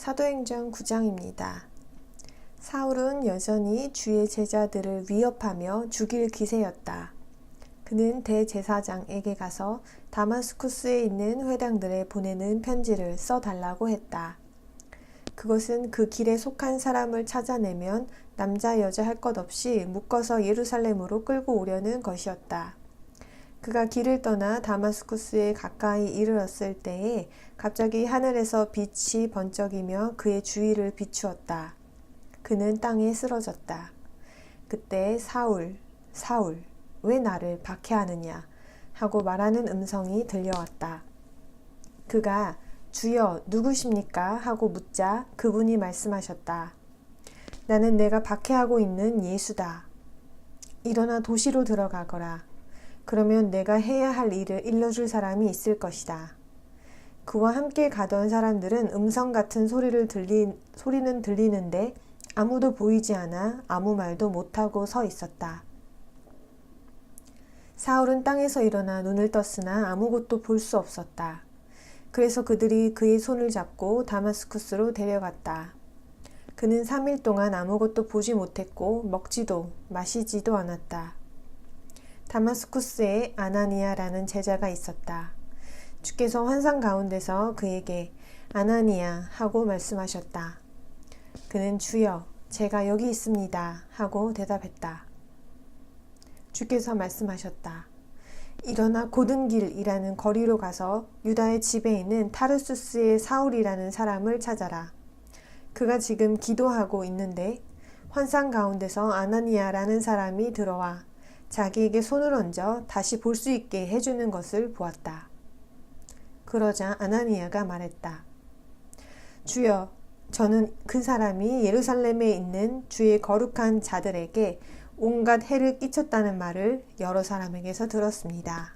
사도행전 9장입니다. 사울은 여전히 주의 제자들을 위협하며 죽일 기세였다. 그는 대제사장에게 가서 다마스쿠스에 있는 회당들에 보내는 편지를 써달라고 했다. 그것은 그 길에 속한 사람을 찾아내면 남자 여자 할 것 없이 묶어서 예루살렘으로 끌고 오려는 것이었다. 그가 길을 떠나 다마스쿠스에 가까이 이르렀을 때에 갑자기 하늘에서 빛이 번쩍이며 그의 주위를 비추었다. 그는 땅에 쓰러졌다. 그때 사울, 사울, 왜 나를 박해하느냐 하고 말하는 음성이 들려왔다. 그가 주여 누구십니까 하고 묻자 그분이 말씀하셨다. 나는 내가 박해하고 있는 예수다. 일어나 도시로 들어가거라. 그러면 내가 해야 할 일을 일러줄 사람이 있을 것이다. 그와 함께 가던 사람들은 음성 같은 소리는 들리는데 아무도 보이지 않아 아무 말도 못하고 서 있었다. 사울은 땅에서 일어나 눈을 떴으나 아무것도 볼 수 없었다. 그래서 그들이 그의 손을 잡고 다마스쿠스로 데려갔다. 그는 3일 동안 아무것도 보지 못했고 먹지도 마시지도 않았다. 다마스쿠스에 아나니아라는 제자가 있었다. 주께서 환상 가운데서 그에게 아나니아 하고 말씀하셨다. 그는 주여 제가 여기 있습니다 하고 대답했다. 주께서 말씀하셨다. 일어나 고든길이라는 거리로 가서 유다의 집에 있는 타르수스의 사울이라는 사람을 찾아라. 그가 지금 기도하고 있는데 환상 가운데서 아나니아라는 사람이 들어와 자기에게 손을 얹어 다시 볼 수 있게 해주는 것을 보았다. 그러자 아나니아가 말했다. 주여, 저는 그 사람이 예루살렘에 있는 주의 거룩한 자들에게 온갖 해를 끼쳤다는 말을 여러 사람에게서 들었습니다.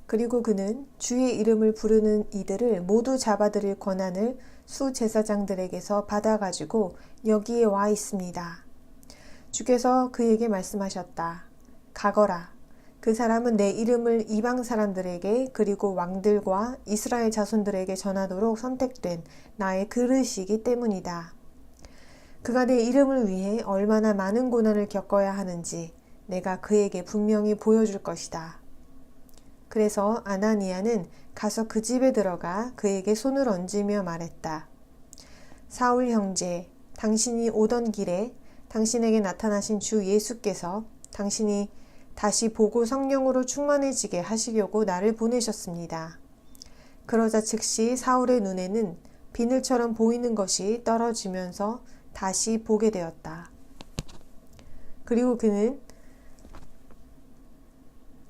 그리고 그는 주의 이름을 부르는 이들을 모두 잡아들일 권한을 수제사장들에게서 받아가지고 여기에 와 있습니다. 주께서 그에게 말씀하셨다. 가거라. 그 사람은 내 이름을 이방 사람들에게 그리고 왕들과 이스라엘 자손들에게 전하도록 선택된 나의 그릇이기 때문이다. 그가 내 이름을 위해 얼마나 많은 고난을 겪어야 하는지 내가 그에게 분명히 보여줄 것이다. 그래서 아나니아는 가서 그 집에 들어가 그에게 손을 얹으며 말했다. 사울 형제, 당신이 오던 길에 당신에게 나타나신 주 예수께서 당신이 다시 보고 성령으로 충만해지게 하시려고 나를 보내셨습니다. 그러자 즉시 사울의 눈에는 비늘처럼 보이는 것이 떨어지면서 다시 보게 되었다. 그리고 그는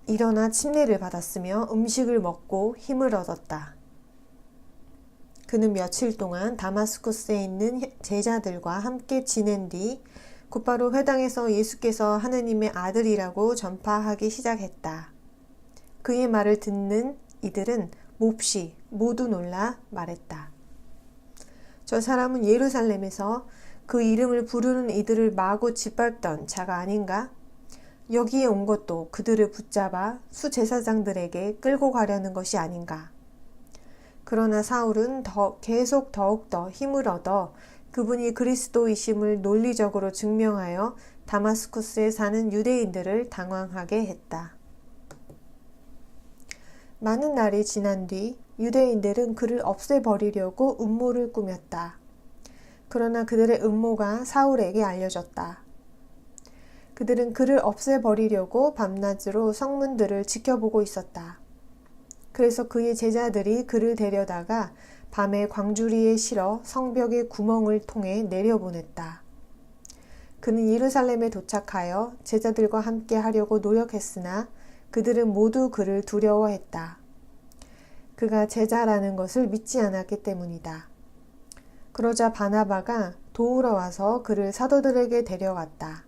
일어나 침례를 받았으며 음식을 먹고 힘을 얻었다. 그는 며칠 동안 다마스쿠스에 있는 제자들과 함께 지낸 뒤 곧바로 회당에서 예수께서 하느님의 아들이라고 전파하기 시작했다. 그의 말을 듣는 이들은 몹시 모두 놀라 말했다. 저 사람은 예루살렘에서 그 이름을 부르는 이들을 마구 짓밟던 자가 아닌가? 여기에 온 것도 그들을 붙잡아 수제사장들에게 끌고 가려는 것이 아닌가? 그러나 사울은 계속 더욱더 힘을 얻어 그분이 그리스도이심을 논리적으로 증명하여 다마스쿠스에 사는 유대인들을 당황하게 했다. 많은 날이 지난 뒤 유대인들은 그를 없애버리려고 음모를 꾸몄다. 그러나 그들의 음모가 사울에게 알려졌다. 그들은 그를 없애버리려고 밤낮으로 성문들을 지켜보고 있었다. 그래서 그의 제자들이 그를 데려다가 밤에 광주리에 실어 성벽의 구멍을 통해 내려보냈다. 그는 예루살렘에 도착하여 제자들과 함께 하려고 노력했으나 그들은 모두 그를 두려워했다. 그가 제자라는 것을 믿지 않았기 때문이다. 그러자 바나바가 도우러 와서 그를 사도들에게 데려갔다.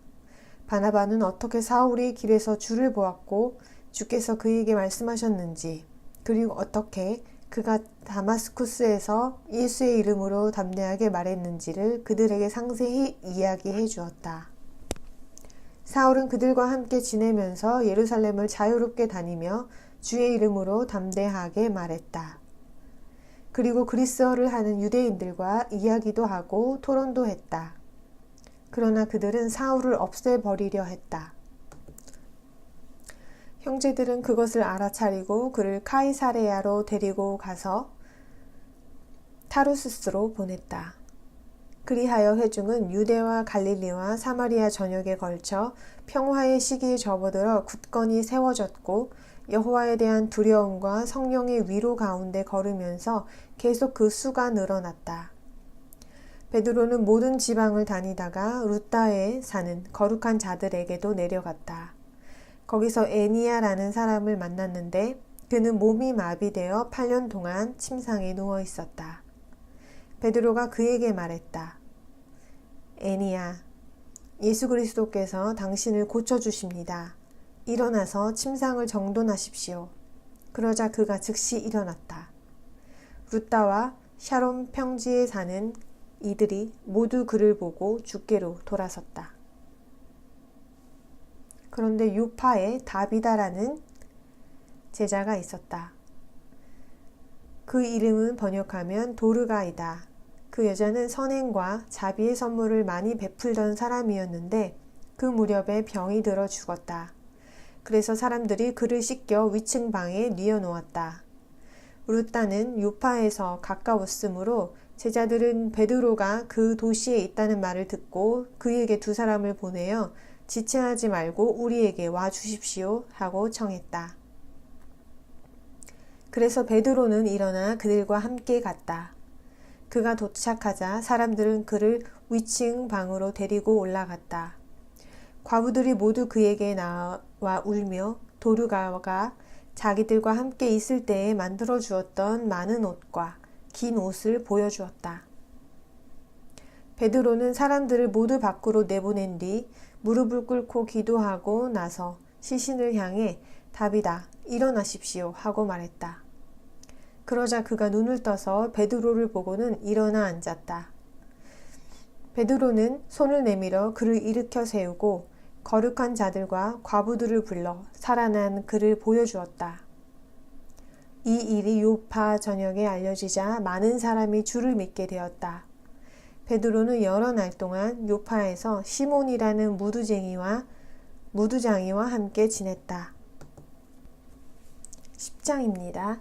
바나바는 어떻게 사울이 길에서 주를 보았고 주께서 그에게 말씀하셨는지 그리고 어떻게 그가 다마스쿠스에서 예수의 이름으로 담대하게 말했는지를 그들에게 상세히 이야기해 주었다. 사울은 그들과 함께 지내면서 예루살렘을 자유롭게 다니며 주의 이름으로 담대하게 말했다. 그리고 그리스어를 하는 유대인들과 이야기도 하고 토론도 했다. 그러나 그들은 사울을 없애버리려 했다. 형제들은 그것을 알아차리고 그를 카이사레아로 데리고 가서 타루스스로 보냈다. 그리하여 회중은 유대와 갈릴리와 사마리아 전역에 걸쳐 평화의 시기에 접어들어 굳건히 세워졌고 여호와에 대한 두려움과 성령의 위로 가운데 걸으면서 계속 그 수가 늘어났다. 베드로는 모든 지방을 다니다가 루따에 사는 거룩한 자들에게도 내려갔다. 거기서 애니야라는 사람을 만났는데 그는 몸이 마비되어 8년 동안 침상에 누워 있었다. 베드로가 그에게 말했다. 애니야, 예수 그리스도께서 당신을 고쳐주십니다. 일어나서 침상을 정돈하십시오. 그러자 그가 즉시 일어났다. 루따와 샤롬 평지에 사는 이들이 모두 그를 보고 주께로 돌아섰다. 그런데 요파에 다비다라는 제자가 있었다. 그 이름은 번역하면 도르가이다. 그 여자는 선행과 자비의 선물을 많이 베풀던 사람이었는데 그 무렵에 병이 들어 죽었다. 그래서 사람들이 그를 씻겨 위층 방에 뉘어놓았다. 루따는 요파에서 가까웠으므로 제자들은 베드로가 그 도시에 있다는 말을 듣고 그에게 두 사람을 보내어 지체하지 말고 우리에게 와 주십시오 하고 청했다. 그래서 베드로는 일어나 그들과 함께 갔다. 그가 도착하자 사람들은 그를 위층 방으로 데리고 올라갔다. 과부들이 모두 그에게 나와 울며 도르가가 자기들과 함께 있을 때에 만들어 주었던 많은 옷과 긴 옷을 보여주었다. 베드로는 사람들을 모두 밖으로 내보낸 뒤 무릎을 꿇고 기도하고 나서 시신을 향해 다비다, 일어나십시오 하고 말했다. 그러자 그가 눈을 떠서 베드로를 보고는 일어나 앉았다. 베드로는 손을 내밀어 그를 일으켜 세우고 거룩한 자들과 과부들을 불러 살아난 그를 보여주었다. 이 일이 요파 전역에 알려지자 많은 사람이 주를 믿게 되었다. 베드로는 여러 날 동안 요파에서 시몬이라는 무두장이와 함께 지냈다. 10장입니다.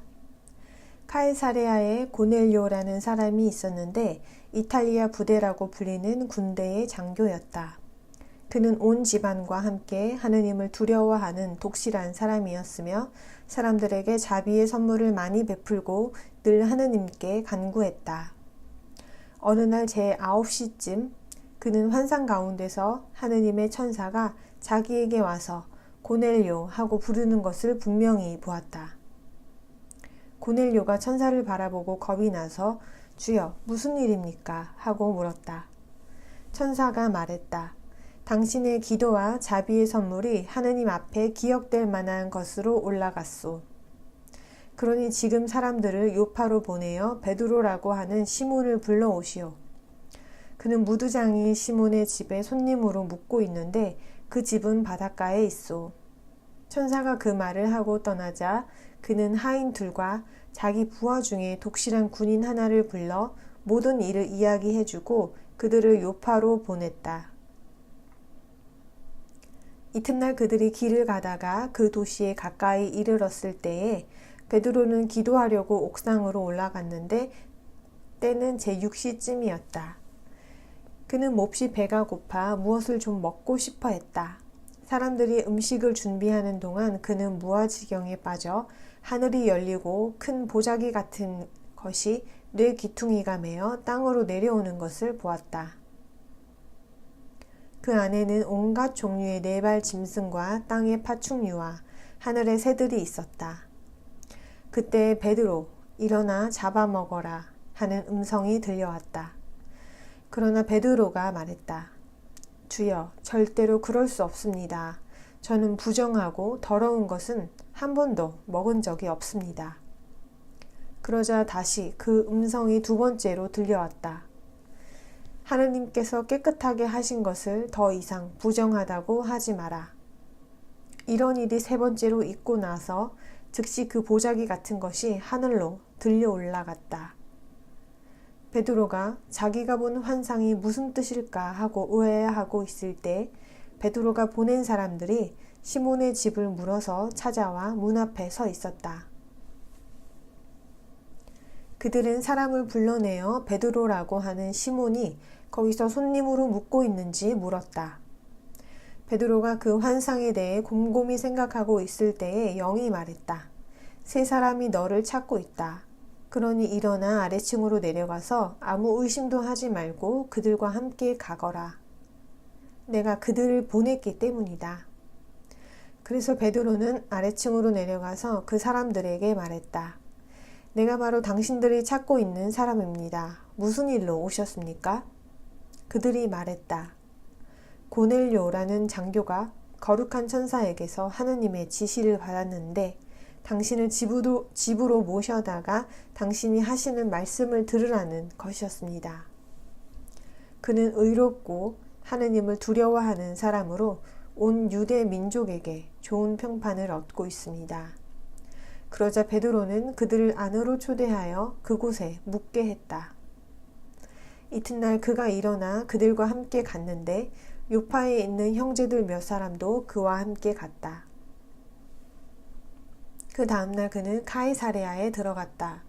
카이사레아에 고넬료라는 사람이 있었는데 이탈리아 부대라고 불리는 군대의 장교였다. 그는 온 집안과 함께 하느님을 두려워하는 독실한 사람이었으며 사람들에게 자비의 선물을 많이 베풀고 늘 하느님께 간구했다. 어느 날 제9시쯤 그는 환상 가운데서 하느님의 천사가 자기에게 와서 고넬료 하고 부르는 것을 분명히 보았다. 고넬료가 천사를 바라보고 겁이 나서 주여 무슨 일입니까? 하고 물었다. 천사가 말했다. 당신의 기도와 자비의 선물이 하느님 앞에 기억될 만한 것으로 올라갔소. 그러니 지금 사람들을 요파로 보내어 베드로라고 하는 시몬을 불러오시오. 그는 무두장이 시몬의 집에 손님으로 묵고 있는데 그 집은 바닷가에 있소. 천사가 그 말을 하고 떠나자 그는 하인 둘과 자기 부하 중에 독실한 군인 하나를 불러 모든 일을 이야기해주고 그들을 요파로 보냈다. 이튿날 그들이 길을 가다가 그 도시에 가까이 이르렀을 때에 베드로는 기도하려고 옥상으로 올라갔는데 때는 제6시쯤이었다. 그는 몹시 배가 고파 무엇을 좀 먹고 싶어 했다. 사람들이 음식을 준비하는 동안 그는 무아지경에 빠져 하늘이 열리고 큰 보자기 같은 것이 뇌 귀퉁이가 메어 땅으로 내려오는 것을 보았다. 그 안에는 온갖 종류의 네발 짐승과 땅의 파충류와 하늘의 새들이 있었다. 그때 베드로, 일어나 잡아먹어라 하는 음성이 들려왔다. 그러나 베드로가 말했다. 주여, 절대로 그럴 수 없습니다. 저는 부정하고 더러운 것은 한 번도 먹은 적이 없습니다. 그러자 다시 그 음성이 두 번째로 들려왔다. 하느님께서 깨끗하게 하신 것을 더 이상 부정하다고 하지 마라. 이런 일이 세 번째로 있고 나서 즉시 그 보자기 같은 것이 하늘로 들려 올라갔다. 베드로가 자기가 본 환상이 무슨 뜻일까 하고 의아해하고 있을 때 베드로가 보낸 사람들이 시몬의 집을 물어서 찾아와 문 앞에 서 있었다. 그들은 사람을 불러내어 베드로라고 하는 시몬이 거기서 손님으로 묵고 있는지 물었다. 베드로가 그 환상에 대해 곰곰이 생각하고 있을 때에 영이 말했다. 세 사람이 너를 찾고 있다. 그러니 일어나 아래층으로 내려가서 아무 의심도 하지 말고 그들과 함께 가거라. 내가 그들을 보냈기 때문이다. 그래서 베드로는 아래층으로 내려가서 그 사람들에게 말했다. 내가 바로 당신들이 찾고 있는 사람입니다. 무슨 일로 오셨습니까? 그들이 말했다. 고넬료라는 장교가 거룩한 천사에게서 하느님의 지시를 받았는데 당신을 집으로 모셔다가 당신이 하시는 말씀을 들으라는 것이었습니다. 그는 의롭고 하느님을 두려워하는 사람으로 온 유대 민족에게 좋은 평판을 얻고 있습니다. 그러자 베드로는 그들을 안으로 초대하여 그곳에 묵게 했다. 이튿날 그가 일어나 그들과 함께 갔는데 요파에 있는 형제들 몇 사람도 그와 함께 갔다. 그 다음날 그는 카이사레아에 들어갔다.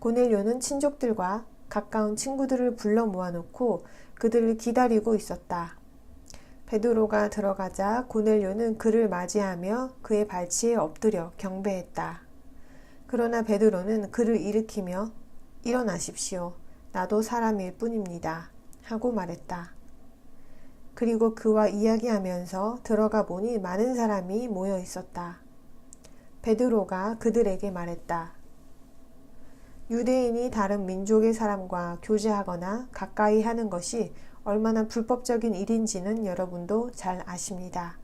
고넬료는 친족들과 가까운 친구들을 불러 모아놓고 그들을 기다리고 있었다. 베드로가 들어가자 고넬료는 그를 맞이하며 그의 발치에 엎드려 경배했다. 그러나 베드로는 그를 일으키며 일어나십시오. 나도 사람일 뿐입니다. 하고 말했다. 그리고 그와 이야기하면서 들어가 보니 많은 사람이 모여 있었다. 베드로가 그들에게 말했다. 유대인이 다른 민족의 사람과 교제하거나 가까이 하는 것이 얼마나 불법적인 일인지는 여러분도 잘 아십니다.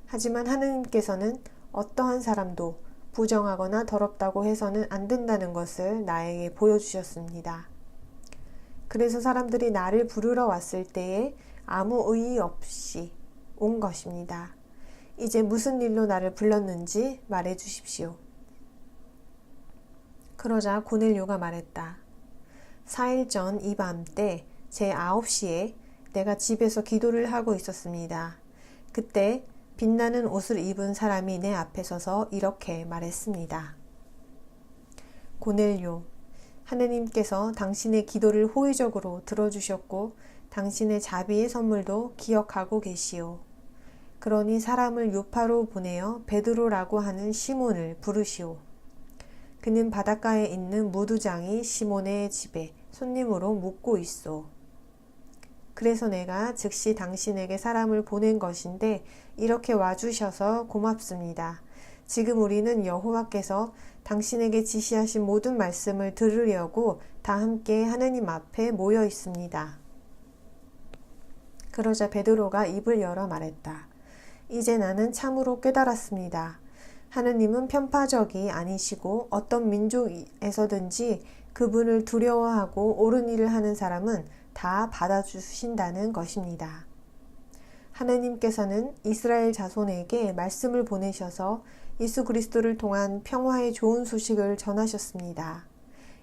하지만 하느님께서는 어떠한 사람도 부정하거나 더럽다고 해서는 안 된다는 것을 나에게 보여주셨습니다. 그래서 사람들이 나를 부르러 왔을 때에 아무 의의 없이 온 것입니다. 이제 무슨 일로 나를 불렀는지 말해 주십시오. 그러자 고넬료가 말했다. 4일 전 이 밤 때 제 9시에 내가 집에서 기도를 하고 있었습니다. 그때 빛나는 옷을 입은 사람이 내 앞에 서서 이렇게 말했습니다. 고넬료, 하느님께서 당신의 기도를 호의적으로 들어주셨고 당신의 자비의 선물도 기억하고 계시오. 그러니 사람을 요파로 보내어 베드로라고 하는 시몬을 부르시오. 그는 바닷가에 있는 무두장이 시몬의 집에 손님으로 묵고 있소. 그래서 내가 즉시 당신에게 사람을 보낸 것인데 이렇게 와주셔서 고맙습니다. 지금 우리는 여호와께서 당신에게 지시하신 모든 말씀을 들으려고 다 함께 하느님 앞에 모여 있습니다. 그러자 베드로가 입을 열어 말했다. 이제 나는 참으로 깨달았습니다. 하느님은 편파적이 아니시고 어떤 민족에서든지 그분을 두려워하고 옳은 일을 하는 사람은 다 받아주신다는 것입니다. 하느님께서는 이스라엘 자손에게 말씀을 보내셔서 예수 그리스도를 통한 평화의 좋은 소식을 전하셨습니다.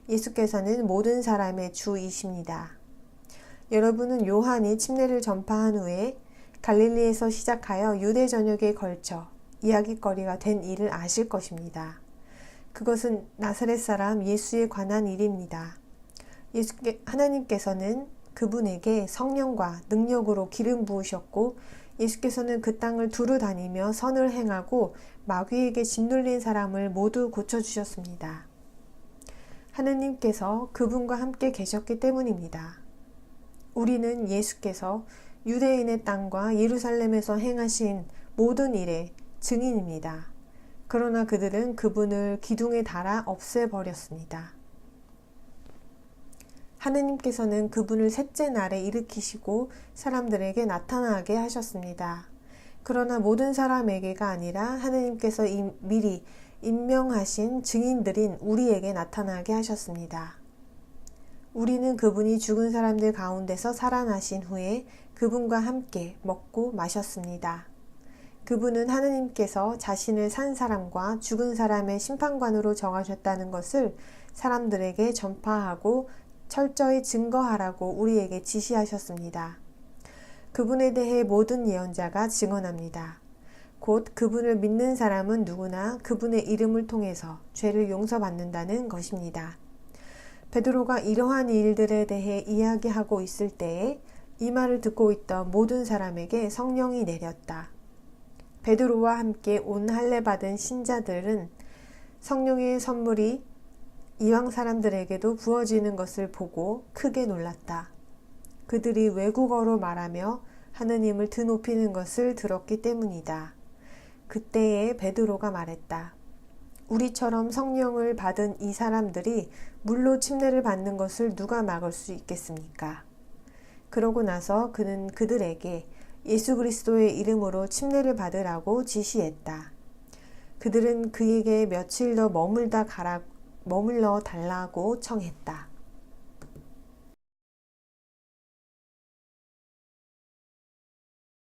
예수께서는 모든 사람의 주이십니다. 여러분은 요한이 침례를 전파한 후에 갈릴리에서 시작하여 유대 전역에 걸쳐 이야깃거리가 된 일을 아실 것입니다. 그것은 나사렛 사람 예수에 관한 일입니다. 하나님께서는 그분에게 성령과 능력으로 기름 부으셨고 예수께서는 그 땅을 두루 다니며 선을 행하고 마귀에게 짓눌린 사람을 모두 고쳐주셨습니다. 하느님께서 그분과 함께 계셨기 때문입니다. 우리는 예수께서 유대인의 땅과 예루살렘에서 행하신 모든 일의 증인입니다. 그러나 그들은 그분을 기둥에 달아 없애버렸습니다. 하느님께서는 그분을 셋째 날에 일으키시고 사람들에게 나타나게 하셨습니다. 그러나 모든 사람에게가 아니라 하느님께서 미리 임명하신 증인들인 우리에게 나타나게 하셨습니다. 우리는 그분이 죽은 사람들 가운데서 살아나신 후에 그분과 함께 먹고 마셨습니다. 그분은 하느님께서 자신을 산 사람과 죽은 사람의 심판관으로 정하셨다는 것을 사람들에게 전파하고 철저히 증거하라고 우리에게 지시하셨습니다. 그분에 대해 모든 예언자가 증언합니다. 곧 그분을 믿는 사람은 누구나 그분의 이름을 통해서 죄를 용서받는다는 것입니다. 베드로가 이러한 일들에 대해 이야기하고 있을 때에 이 말을 듣고 있던 모든 사람에게 성령이 내렸다. 베드로와 함께 온 할례 받은 신자들은 성령의 선물이 이방 사람들에게도 부어지는 것을 보고 크게 놀랐다. 그들이 외국어로 말하며 하느님을 드높이는 것을 들었기 때문이다. 그때에 베드로가 말했다. 우리처럼 성령을 받은 이 사람들이 물로 침례를 받는 것을 누가 막을 수 있겠습니까? 그러고 나서 그는 그들에게 예수 그리스도의 이름으로 침례를 받으라고 지시했다. 그들은 그에게 며칠 더 머물러 달라고 청했다.